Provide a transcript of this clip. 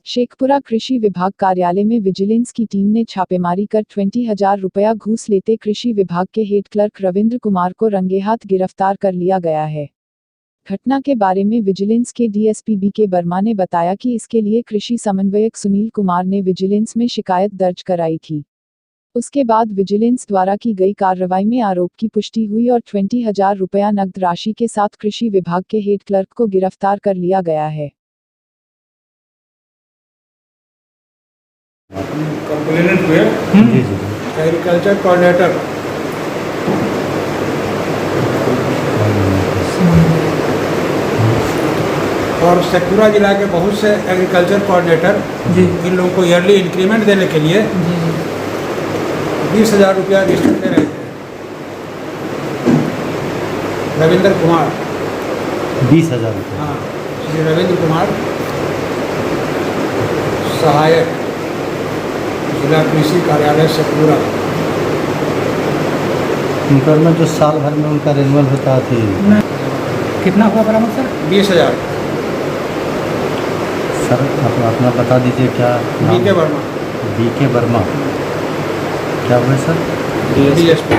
शेखपुरा कृषि विभाग कार्यालय में विजिलेंस की टीम ने छापेमारी कर 20,000 रुपया घूस लेते कृषि विभाग के हेड क्लर्क रविंद्र कुमार को रंगेहाथ गिरफ्तार कर लिया गया है। घटना के बारे में विजिलेंस के डीएसपी बीके वर्मा ने बताया कि इसके लिए कृषि समन्वयक सुनील कुमार ने विजिलेंस में शिकायत दर्ज कराई थी। उसके बाद विजिलेंस द्वारा की गई कार्रवाई में आरोप की पुष्टि हुई और 20,000 रुपया नकद राशि के साथ कृषि विभाग के हेड क्लर्क को गिरफ्तार कर लिया गया है। कंप्लेनेंट हुए एग्रीकल्चर कोऑर्डिनेटर और शेखपुरा जिला के बहुत से एग्रीकल्चर कोऑर्डिनेटर इन लोगों को ईयरली इंक्रीमेंट देने के लिए 20,000 रुपया रिश्वत ले रहे थे। रविंद्र कुमार 20,000 रुपये। हाँ, श्री रविंद्र कुमार सहायक जिला कृषि कार्यालय शेखपुरा। उनका में जो साल भर में उनका रिन्यूअल होता थी। कितना हुआ बरामद सर? 20,000। सर आप अपना बता दीजिए क्या नाम? बीके वर्मा। बीके वर्मा क्या हुए सर? डीएसपी।